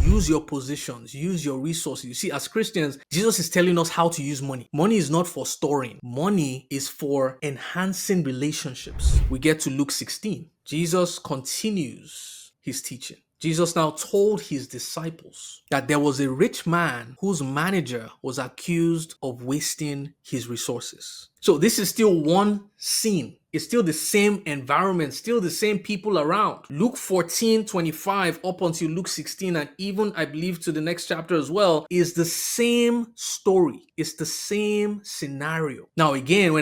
Use your positions, use your resources. You see, as Christians, Jesus is telling us how to use money. Money is not for storing. Money is for enhancing relationships. We get to Luke 16. Jesus continues his teaching. Jesus now told his disciples that there was a rich man whose manager was accused of wasting his resources. So this is still one scene. It's still the same environment, still the same people around. Luke 14:25 up until Luke 16, and even I believe to the next chapter as well, is the same story. It's the same scenario. Now again,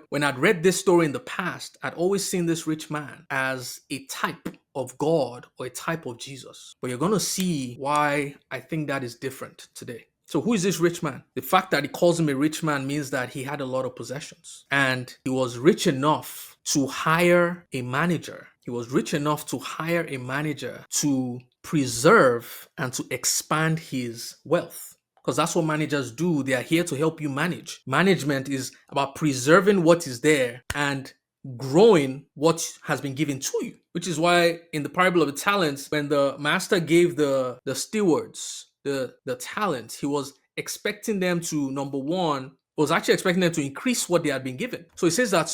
when I'd read this story in the past, I'd always seen this rich man as a type of God or a type of Jesus. But you're going to see why I think that is different today. So who is this rich man? The fact that he calls him a rich man means that he had a lot of possessions and he was rich enough to hire a manager. He was rich enough to hire a manager to preserve and to expand his wealth. Because that's what managers do. They are here to help you manage. Management is about preserving what is there and growing what has been given to you, which is why in the parable of the talents, when the master gave the stewards the talent, he was expecting them to, number one, was actually expecting them to increase what they had been given. So he says that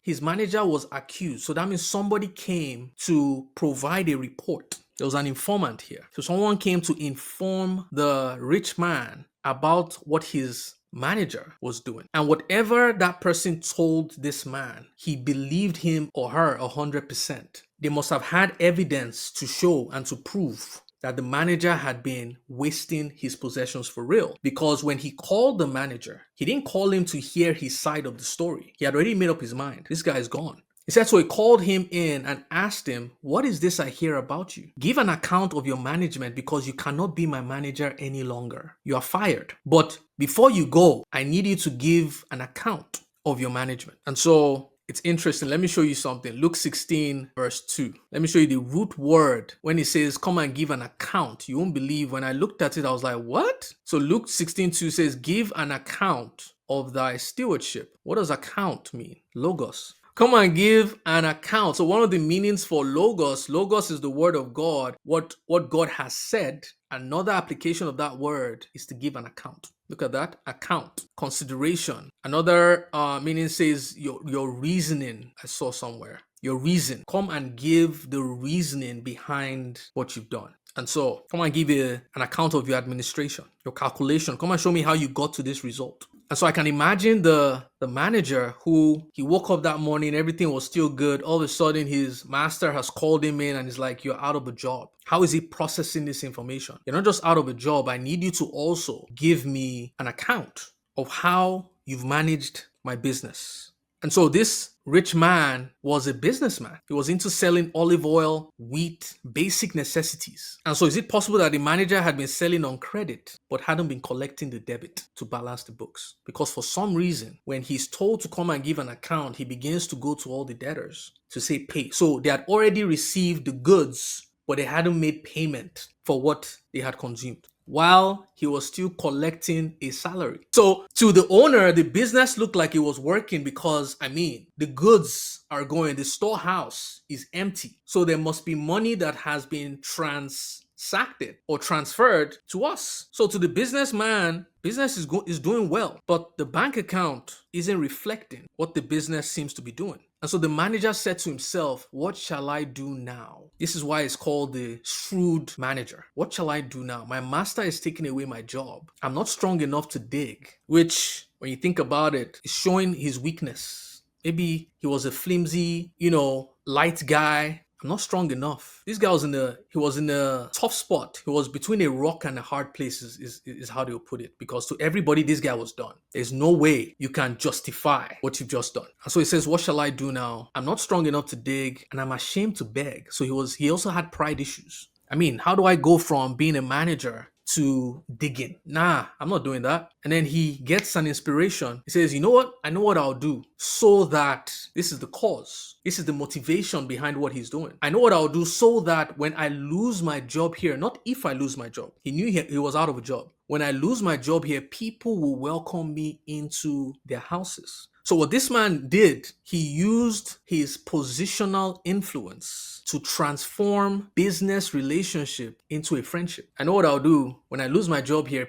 his manager was accused. So that means somebody came to provide a report. There was an informant here. So someone came to inform the rich man about what his manager was doing. And whatever that person told this man, he believed him or her 100%. They must have had evidence to show and to prove that the manager had been wasting his possessions for real. Because when he called the manager, he didn't call him to hear his side of the story. He had already made up his mind. This guy is gone. He said, so he called him in and asked him, what is this I hear about you? Give an account of your management because you cannot be my manager any longer. You are fired. But before you go, I need you to give an account of your management. And so it's interesting. Let me show you something. Luke 16 verse 2. Let me show you the root word. When it says, come and give an account, you won't believe. When I looked at it, I was like, what? So Luke 16:2 says, give an account of thy stewardship. What does account mean? Logos. Come and give an account. So one of the meanings for logos is the word of God, what God has said. Another application of that word is to give an account. Look at that, account, consideration. Another meaning says your reasoning. I saw somewhere, your reason. Come and give the reasoning behind what you've done. And so come and give an account of your administration, your calculation. Come and show me how you got to this result. And so I can imagine the manager who he woke up that morning, everything was still good. All of a sudden, his master has called him in and he's like, you're out of a job. How is he processing this information? You're not just out of a job. I need you to also give me an account of how you've managed my business. And so this rich man was a businessman. He was into selling olive oil, wheat, basic necessities. And so is it possible that the manager had been selling on credit but hadn't been collecting the debit to balance the books? Because for some reason, when he's told to come and give an account, he begins to go to all the debtors to say pay. So they had already received the goods, but they hadn't made payment for what they had consumed, while he was still collecting a salary. So to the owner, the business looked like it was working because, the goods are going, the storehouse is empty. So there must be money that has been transacted or transferred to us. So to the businessman, business is doing well, but the bank account isn't reflecting what the business seems to be doing. And so the manager said to himself, what shall I do now? This is why it's called the shrewd manager. What shall I do now? My master is taking away my job. I'm not strong enough to dig, which when you think about it, is showing his weakness. Maybe he was a flimsy, light guy. I'm not strong enough. This guy was in a tough spot. He was between a rock and a hard place is how they'll put it. Because to everybody, this guy was done. There's no way you can justify what you've just done. And so he says, what shall I do now? I'm not strong enough to dig and I'm ashamed to beg. So he also had pride issues. How do I go from being a manager to digging? Nah, I'm not doing that. And then he gets an inspiration. He says, you know what? I know what I'll do so that this is the cause. This is the motivation behind what he's doing. I know what I'll do so that when I lose my job here, not if I lose my job. He knew he was out of a job. When I lose my job here, people will welcome me into their houses. So what this man did, he used his positional influence to transform business relationship into a friendship. I know what I'll do when I lose my job here,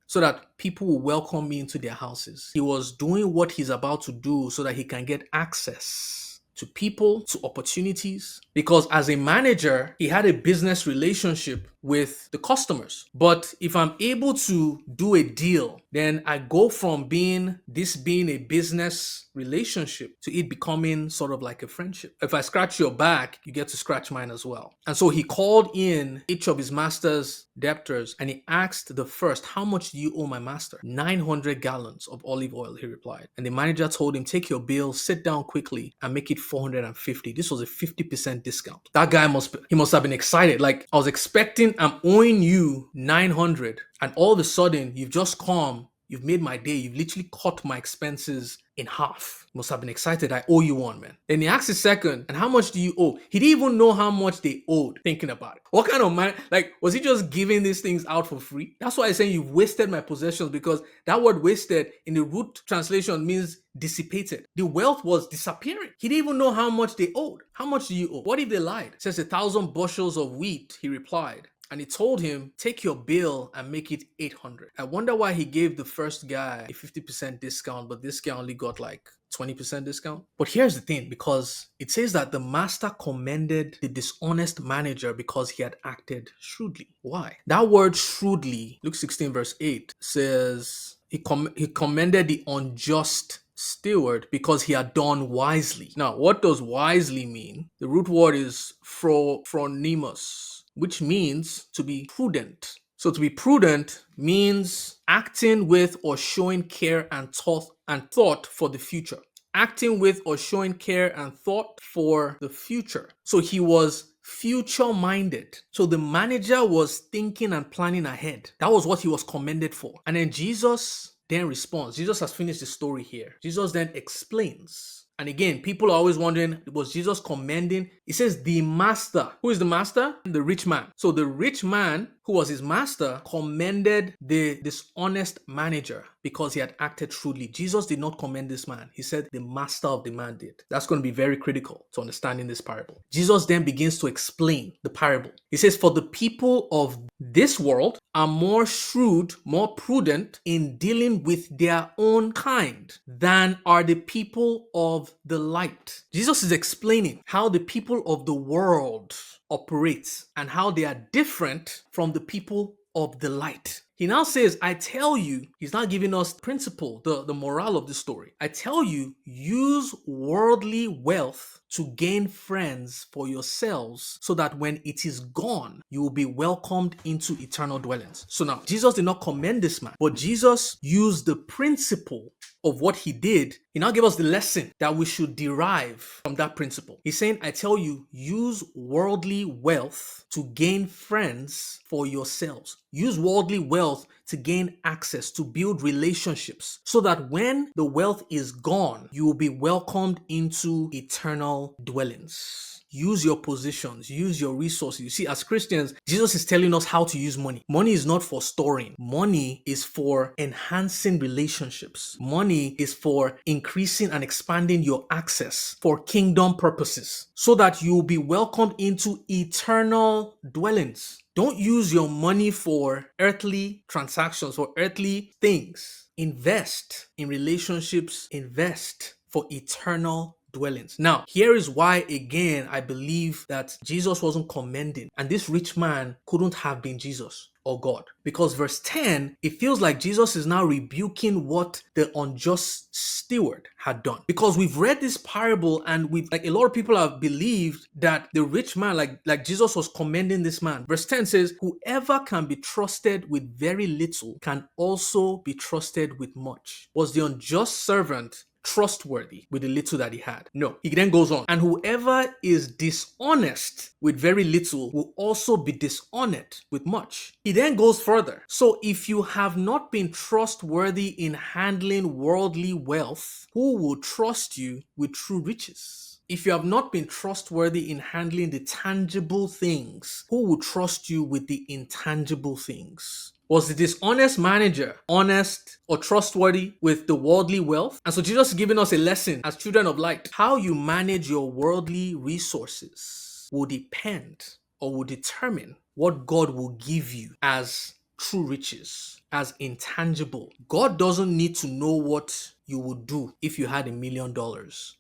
so that people will welcome me into their houses. He was doing what he's about to do so that he can get access to people, to opportunities, because as a manager, he had a business relationship with the customers. But if I'm able to do a deal, then I go from being a business relationship to it becoming sort of like a friendship. If I scratch your back, you get to scratch mine as well. And so he called in each of his master's debtors and he asked the first, "How much do you owe my master?" 900 gallons of olive oil, he replied. And the manager told him, "Take your bill, sit down quickly and make it 450. This was a 50% discount. That guy must have been excited. Like, I was expecting, I'm owing you 900 and all of a sudden you've just come, you've made my day, you've literally cut my expenses in half." Must have been excited. "I owe you one, man." Then he asked the second, "And how much do you owe?" He didn't even know how much they owed, thinking about it. What kind of man, like, was he just giving these things out for free? That's why I'm saying you've wasted my possessions, because that word wasted in the root translation means dissipated. The wealth was disappearing. He didn't even know how much they owed. "How much do you owe?" What if they lied? It says 1,000 bushels of wheat, he replied. And he told him, "Take your bill and make it 800. I wonder why he gave the first guy a 50% discount, but this guy only got like 20% discount. But here's the thing, because it says that the master commended the dishonest manager because he had acted shrewdly. Why? That word shrewdly, Luke 16 verse 8 says he commended the unjust steward because he had done wisely. Now, what does wisely mean? The root word is phronimos, which means to be prudent. So to be prudent means acting with or showing care and thought for the future. Acting with or showing care and thought for the future. So he was future minded. So the manager was thinking and planning ahead. That was what he was commended for. And then Jesus then responds. Jesus has finished the story here. Jesus then explains. And again, people are always wondering, was Jesus commending? It says the master. Who is the master? The rich man. So the rich man, who was his master, commended the dishonest manager because he had acted shrewdly. Jesus did not commend this man. He said the master of the man did. That's going to be very critical to understanding this parable. Jesus then begins to explain the parable. He says, "For the people of this world are more shrewd, more prudent in dealing with their own kind than are the people of the light." Jesus is explaining how the people of the world operate and how they are different from the people of the light. He now says, "I tell you," he's not giving us principle, the morale of the story. "I tell you, use worldly wealth to gain friends for yourselves, so that when it is gone, you will be welcomed into eternal dwellings." So now, Jesus did not commend this man, but Jesus used the principle of what he did. He now gave us the lesson that we should derive from that principle. He's saying, "I tell you, use worldly wealth to gain friends for yourselves." Use worldly wealth to gain access, to build relationships, so that when the wealth is gone, you will be welcomed into eternal dwellings. Use your positions, use your resources. You see, as Christians, Jesus is telling us how to use money. Money is not for storing. Money is for enhancing relationships. Money is for increasing and expanding your access for kingdom purposes, so that you will be welcomed into eternal dwellings. Don't use your money for earthly transactions, for earthly things. Invest in relationships. Invest for eternal dwellings. Now, here is why, again, I believe that Jesus wasn't commending, and this rich man couldn't have been Jesus or God. Because verse 10, it feels like Jesus is now rebuking what the unjust steward had done. Because we've read this parable and a lot of people have believed that the rich man, like Jesus was commending this man. Verse 10 says, "Whoever can be trusted with very little can also be trusted with much." Was the unjust servant trustworthy with the little that he had? No. He then goes on, "And whoever is dishonest with very little will also be dishonored with much." He then goes further. So if you have not been trustworthy in handling worldly wealth, who will trust you with true riches? If you have not been trustworthy in handling the tangible things, who will trust you with the intangible things? Was the dishonest manager honest or trustworthy with the worldly wealth? And so Jesus is giving us a lesson as children of light. How you manage your worldly resources will depend or will determine what God will give you as true riches, as intangible. God doesn't need to know what you would do if you had $1 million.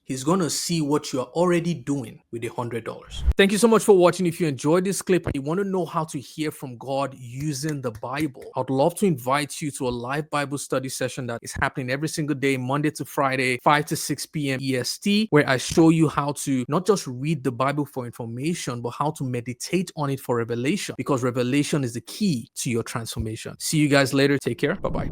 He's going to see what you're already doing with $100. Thank you so much for watching. If you enjoyed this clip and you want to know how to hear from God using the Bible, I'd love to invite you to a live Bible study session that is happening every single day, Monday to Friday, 5 to 6 p.m. EST, where I show you how to not just read the Bible for information, but how to meditate on it for revelation, because revelation is the key to your transformation. See you guys later. Take care. Bye-bye.